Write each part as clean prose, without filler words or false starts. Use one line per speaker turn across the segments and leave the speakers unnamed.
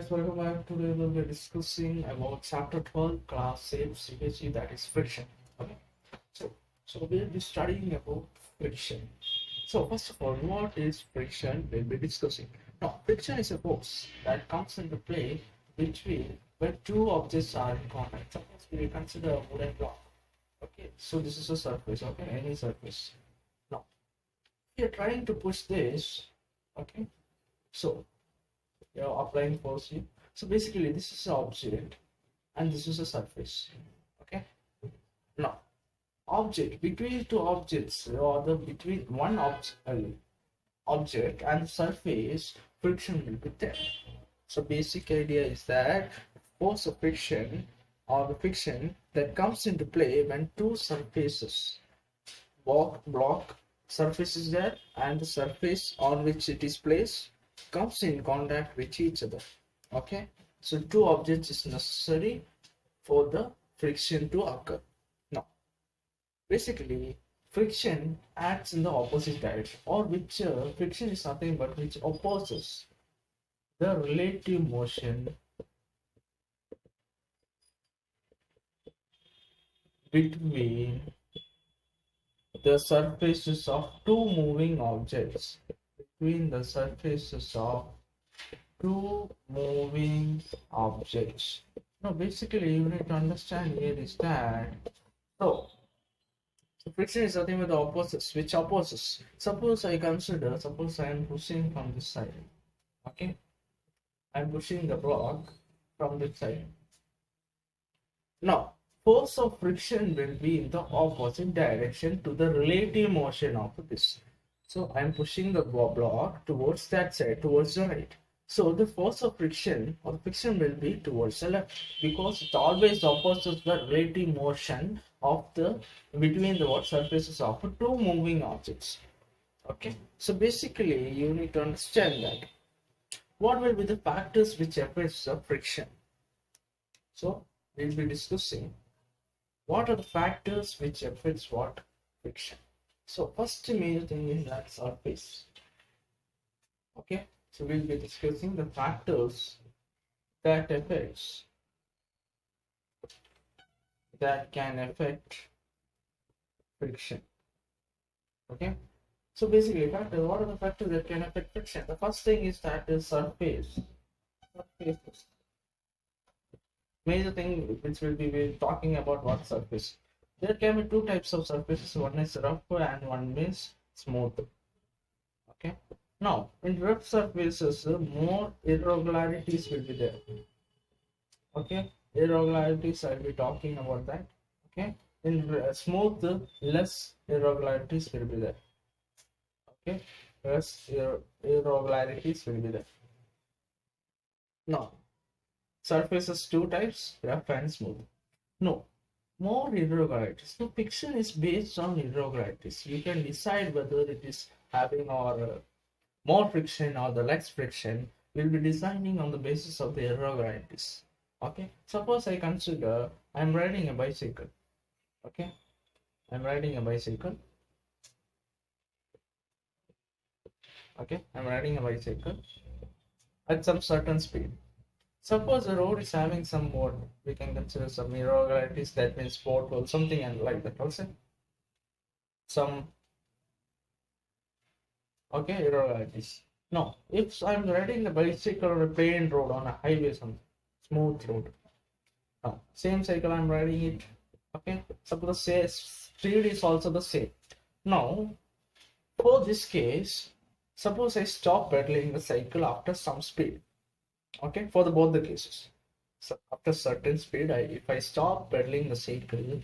guys, welcome back. Today we'll be discussing about chapter 12, class 8 CBSE, that is friction. Okay, so we'll be studying about friction. So first of all, what is friction? We'll be discussing. Now, friction is a force that comes into play between when two objects are in contact. Suppose we consider a wooden block. Okay, so this is a surface. Okay, any surface. Now, we are trying to push this. Okay, so you're applying force here. So basically this is an object and this is a surface. Okay, now object between two objects or the between one object and surface, friction will be there. So basic idea is that force of friction or the friction that comes into play when two surfaces block surface is there and the surface on which it is placed comes in contact with each other. Okay, so two objects is necessary for the friction to occur. Now basically friction acts in the opposite direction, or which friction is nothing but which opposes the relative motion between the surfaces of two moving objects. Between the surfaces of two moving objects. Now basically you need to understand here is that so friction is nothing but the opposites, which opposes. Suppose I am pushing from this side. Okay, I'm pushing the block from this side. Now force of friction will be in the opposite direction to the relative motion of this. So I'm pushing the block towards that side, towards the right. So the force of friction or friction will be towards the left, because it always opposes the relative motion of the between the surfaces of two moving objects. Okay, so basically you need to understand that what will be the factors which affects the friction. So we'll be discussing what are the factors which affects what friction. So first major thing is that surface. Okay, so we'll be discussing the factors that can affect friction. Okay, so basically factors, what are the factors that can affect friction? The first thing is that is surface. Major thing which will be talking about what surface. There can be two types of surfaces, one is rough and one is smooth. Okay, now in rough surfaces more irregularities will be there. Okay, irregularities I'll be talking about that. Okay, in smooth less irregularities will be there. Okay, less irregularities will be there. Now surfaces two types, rough and smooth. No, more irregularities. So friction is based on irregularities. You can decide whether it is having or more friction or the less friction. Will be designing on the basis of the irregularities. Okay, suppose I consider I'm riding a bicycle. Okay, I'm riding a bicycle. Okay, I'm riding a bicycle at some certain speed. Suppose the road is having some more, we can consider some irregularities, that means pothole, something and like that also. Some okay irregularities. Now, if I'm riding the bicycle on a plain road on a highway, some smooth road. Now, same cycle I'm riding it. Okay, suppose the speed is also the same. Now, for this case, suppose I stop pedaling the cycle after some speed. Okay, for both the cases, so after certain speed, if I stop pedaling the cycle,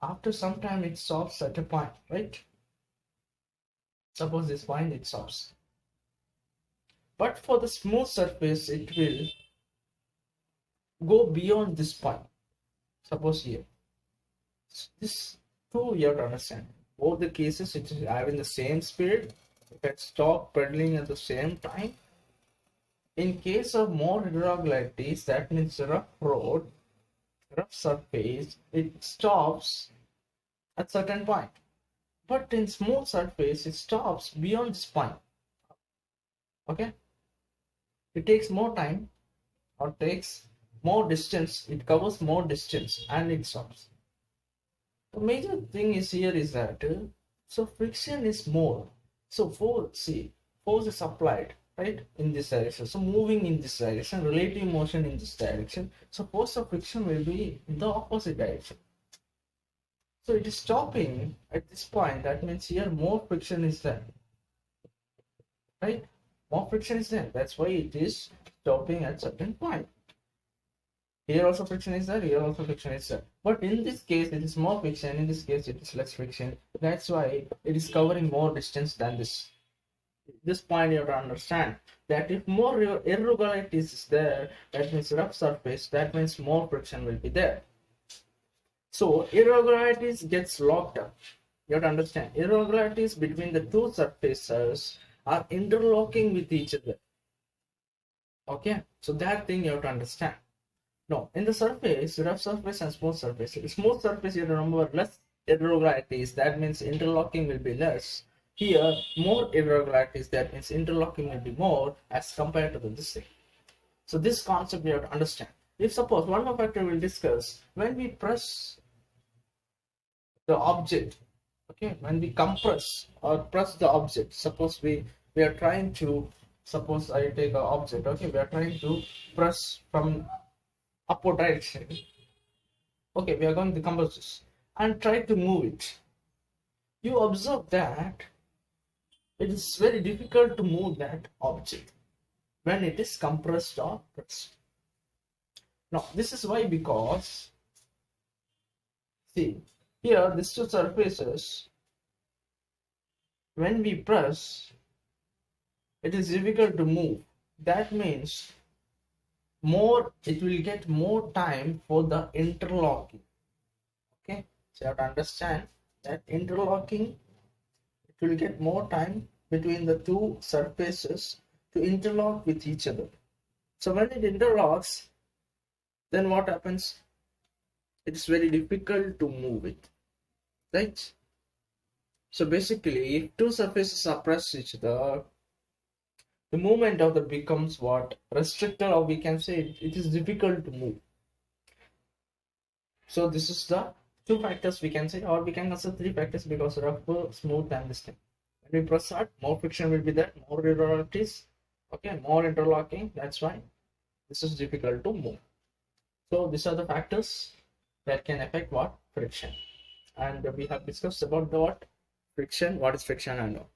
after some time it stops at a point, right? Suppose this point it stops. But for the smooth surface, it will go beyond this point. Suppose here, this two you have to understand. Both the cases it is having the same speed. If I stop pedaling at the same time. In case of more irregularities, that means rough road, rough surface, it stops at certain point. But in smooth surface, it stops beyond this point. Okay? It takes more time or takes more distance, it covers more distance and it stops. The major thing is here is that so friction is more. So force is applied right in this direction. So moving in this direction, relative motion in this direction. So force of friction will be in the opposite direction. So it is stopping at this point. That means here more friction is there, right? More friction is there. That's why it is stopping at certain point. Here also friction is there, here also friction is there. But in this case, it is more friction, in this case, it is less friction. That's why it is covering more distance than this. This point you have to understand that if more irregularities is there, that means rough surface, that means more friction will be there. So irregularities gets locked up. You have to understand, irregularities between the two surfaces are interlocking with each other. Okay, so that thing you have to understand. No, in the surface, rough surface and smooth surface. Smooth surface, you remember less irregularities, that means interlocking will be less. Here, more irregularities, that means interlocking will be more as compared to this thing. So this concept you have to understand. If suppose one more factor we'll discuss, when we press the object, okay, when we compress or press the object, suppose we are trying to, suppose I take an object, okay, we are trying to press from upward direction. Okay, we are going to compress this and try to move it. You observe that it is very difficult to move that object when it is compressed or pressed. Now, this is why, because see here these two surfaces, when we press, it is difficult to move. That means it will get more time for the interlocking. Okay, so you have to understand that interlocking, it will get more time between the two surfaces to interlock with each other. So when it interlocks, then what happens? It is very difficult to move it, right? So basically, if two surfaces are pressed each other, the movement of that becomes what? Restricted, or we can say it is difficult to move. So this is the two factors we can say, or we can consider three factors, because rough, smooth, and this thing. When we press hard, more friction will be there, more irregularities, okay, more interlocking. That's why this is difficult to move. So these are the factors that can affect what? Friction. And we have discussed about the what? Friction, what is friction and all.